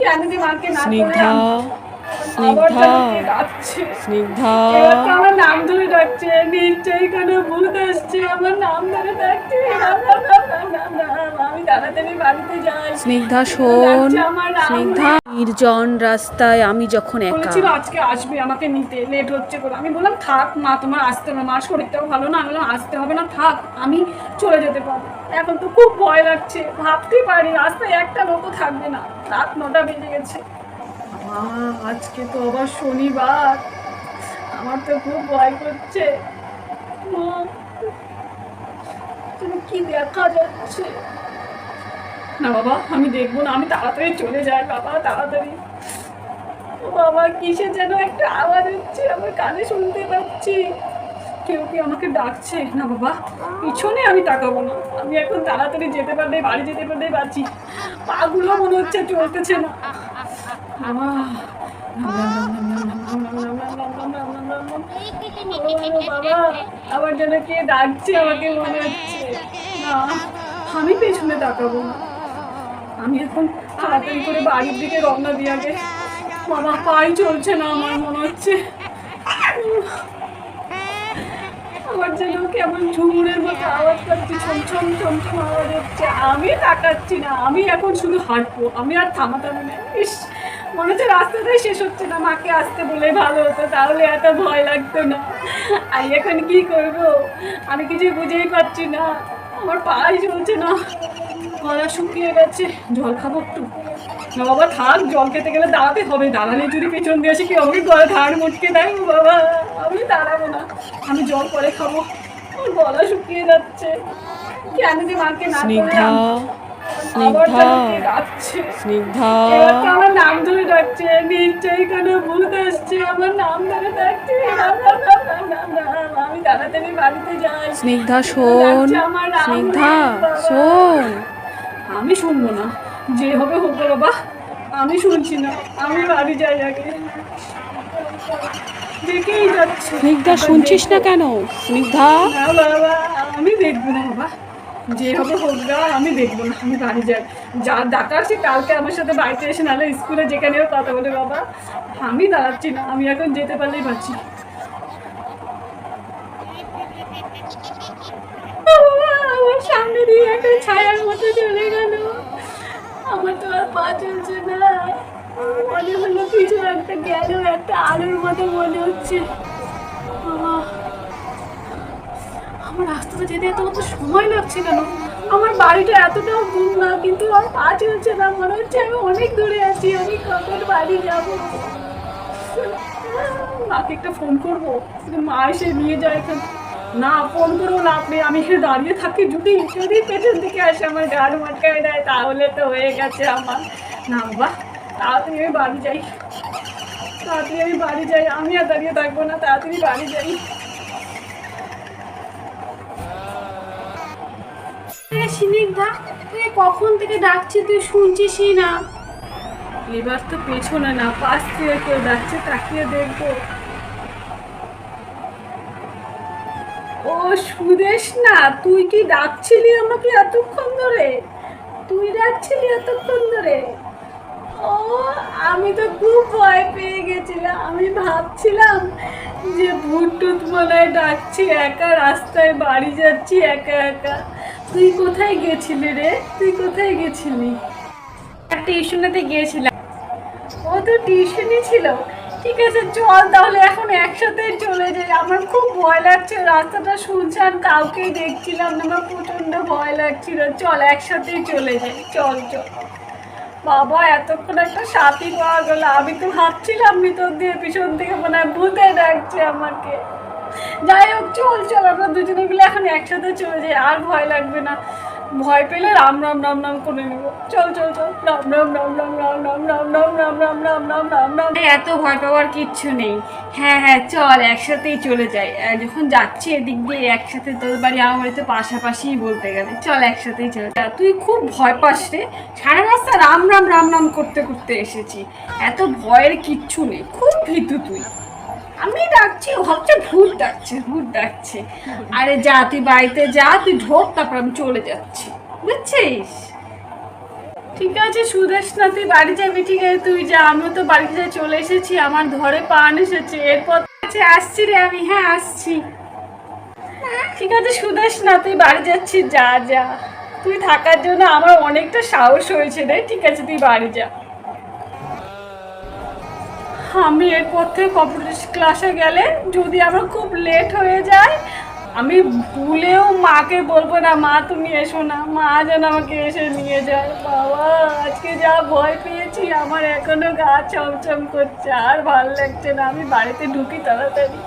কেন যে মাকে না স্নিগ্ধা, স্নিগ্ধা, স্নিগ্ধা, আমার নাম ধরে ডাকছে, নিশ্চয়ই কোনো ভূত আসছে, আমার নাম ধরে ডাকছে। আমি তাড়াতাড়ি বাড়িতে যাই। স্নিগ্ধা শোন, আমার নাম স্নিগ্ধা। নির্জন রাস্তায় আমি যখন একা। বলেছিল আজকে আসবে আমাকে নিতে, লেট হচ্ছে করে। আমি বললাম থাক মা, তোমার আসতে হবে, মার শরীরটাও ভালো না। আমি বললাম আসতে হবে না, থাক, আমি চলে যেতে পারবো। এখন তো খুব ভয় লাগছে, ভাবতে পারি রাস্তায় একটা লোকও থাকবে না। রাত 9টা বেজে গেছে। আজকে তো আবার শনিবার, আমার তো খুব ভয় করছে। তুমি কি দেখা যাচ্ছে? না বাবা, আমি দেখবো না, আমি তাড়াতাড়ি চলে যাই বাবা, তাড়াতাড়ি। ও বাবা, কিসে যেন একটা আওয়াজ হচ্ছে, আমার কানে শুনতে পাচ্ছি। কেউ কি আমাকে ডাকছে? না বাবা, পিছনে আমি তাকাবো না। আমি এখন তাড়াতাড়ি যেতে পারলে, বাড়ি যেতে পারলে বাঁচি। পাগুলো মনে হচ্ছে চলতেছে না। বাবা, বাবা, আবার যেন কে ডাকছে আমাকে মনে হচ্ছে। না, আমি পেছনে তাকাবো না। আমি এখন তাড়াতাড়ি করে বাড়ির দিকে রওনা দিয়ে আগে। বাবা, পাই চলছে না আমার, মনে হচ্ছে আমার যেন কেমন ঝুমুরের মতো আওয়াজ পাচ্ছি, ছমছম ছমছম আওয়াজ হচ্ছে। আমি তাকাচ্ছি না, আমি এখন শুধু হাঁটবো, আমি আর থামাতাম না। ইস, মনে হচ্ছে রাস্তাটাই শেষ হচ্ছে না। মাকে আসতে বলে ভালো হতো, তাহলে এত ভয় লাগতো না। আমি এখন কি করব, আমি কিছু বুঝেই পাচ্ছি না। আমার পাই চলছে না, গলা শুকিয়ে গেছে। জল খাবো একটু? না বাবা থাক, জল খেতে গেলে দাঁড়াতে হবে। দাঁড়ালে যদি পেছন দিয়ে এসে কি আমাকে গলা ধার মুটকে দেয়, ও বাবা, আমি দাঁড়াবো না। আমি জল পরে খাবো, আমার গলা শুকিয়ে যাচ্ছে। কেন যে মাকে না স্নিগ্ধা, স্নিগ্ধা, স্নিগ্ধা, আমার নাম ধরে ডাকছে, নিশ্চয়ই কোনো ভূত আসছে, আমার নাম ধরে ডাকছে। আমি তাড়াতাড়ি বাড়িতে যাই। স্নিগ্ধা শোন, স্নিগ্ধা শোন। আমি শুনবো না, যে হবে হোক বাবা, আমি শুনছি না। আমি বাড়ি যাই আগে। দেখেই যাচ্ছে। স্নিগ্ধা শুনছিস না কেন? স্নিগ্ধা, না বাবা, আমি দেখবো না বাবা, যে হবে হোক গা, আমি দেখবো না। আমি বাড়ি যাই। যা ডাকার সে কালকে আমার সাথে বাড়িতে এসে, নাহলে স্কুলে যেখানেও কথা বলে বাবা। আমি দাঁড়াচ্ছি না, আমি এখন যেতে পারলেই বাঁচি। আমার সামনে দিয়ে একটা ছায়ার মতো চলে গেল। আমার তো আর পা চলছে না। মনে হলো কিছু একটা গেল, একটা আলোর মতো মনে হচ্ছে। আমার রাস্তাটা যেতে এত সময় লাগছে কেন? আমার বাড়িটা এতটাও দূর না, কিন্তু আমার পা চলছে না। মনে হচ্ছে আমি অনেক দূরে আছি, আমি কখন বাড়ি যাবো। মাকে একটা ফোন করবো, মা এসে নিয়ে যায় এখানে। না, ফোন করবো না আপনি, আমি এখানে দাঁড়িয়ে থাকি। যদি যদি পেছন দিকে আসে আমার গাড় মাটকায় দেয়, তাহলে তো হয়ে গেছে আমার। না বাবা, তাড়াতাড়ি আমি বাড়ি যাই, তাড়াতাড়ি আমি বাড়ি যাই। আমি আর দাঁড়িয়ে থাকবো না, তাড়াতাড়ি বাড়ি যাই। স্নিগ্ধা, তুই কখন থেকে ডাকছি, তুই শুনছিসই না। এবার তো পেছনে না, পাশ থেকে কেউ ডাকছে, তাকিয়ে দেখবো। ও সুদেশ না, তুই কি ডাকছিলি আমাকে এতক্ষণ ধরে? তুই ডাকছিলি এতক্ষণ ধরে? ও, আমি তো খুব ভয় পেয়ে গেছিলাম। আমি ভাবছিলাম যে ভূত টুত মনে হয় ডাকছি, একা রাস্তায় বাড়ি যাচ্ছি একা একা। তুই কোথায় গেছিলি রে? তুই কোথায় গেছিলি? টিউশনেতে গিয়েছিলাম। ও তো টিউশনই ছিল। ঠিক আছে, চল তাহলে এখন একসাথে চলে যাই। আমার খুব ভয় লাগছে, রাস্তাটা শুনছান, কাউকেই দেখছিলাম না, আমার প্রচন্ড ভয় লাগছিল। চল একসাথেই চলে যাই, চল চল। বাবা, এতক্ষণ একটা সাথী পাওয়া গেল। আমি তো ভাবছিলাম ভিতর দিয়ে পিছন থেকে মনে হয় ভূতে ডাকছে আমাকে। যাই হোক, চল চল, আমরা দুজনে মিলে এখন একসাথে চলে যাই, আর ভয় লাগবে না। ভয় পেলে রাম রাম রাম রাম করে নেব। চল চল চল, রাম রাম রাম রাম রাম রাম রাম রাম রাম রাম রাম রাম রাম রাম। এত ভয় পাওয়ার কিচ্ছু নেই। হ্যাঁ হ্যাঁ, চল একসাথেই চলে যাই। যখন যাচ্ছি এদিক দিয়ে একসাথে, তোর বাড়ি আমার বাড়ি তো পাশাপাশিই বলতে গেলে। চল একসাথেই চলে যা। তুই খুব ভয় পাস রে, সারা রাস্তা রাম রাম রাম রাম করতে করতে এসেছি। এত ভয়ের কিচ্ছু নেই, খুব ভীতু তুই। আমি ডাকছি, ভাবছে ভূত ডাকছে, ভূত ডাকছে। আরে যা, তুই বাড়িতে যা, তুই ঢোক, তারপর আমি চলে যাচ্ছি, বুঝছিস? ঠিক আছে সুদেশ না, তুই বাড়ি যাবি, ঠিক আছে তুই যা, আমিও তো বাড়িতে চলে এসেছি, আমার ঘরে পান এসেছে, এরপর আছে আসছি রে আমি, হ্যাঁ আসছি। ঠিক আছে সুদেশ না, তুই বাড়ি যাচ্ছিস, যা যা, তুই থাকার জন্য আমার অনেকটা সাহস হয়েছে রে, ঠিক আছে তুই বাড়ি যা। আমি এরপর থেকে কম্পিউটার ক্লাসে গেলে যদি আমার খুব লেট হয়ে যায়, আমি ভুলেও মাকে বলবো না মা তুমি এসো না, মা যেন আমাকে এসে নিয়ে যায়। বাবা আজকে যা ভয় পেয়েছি, আমার এখনো গা ছমছম করছে, আর ভালো লাগছে না, আমি বাড়িতে ঢুকি তাড়াতাড়ি।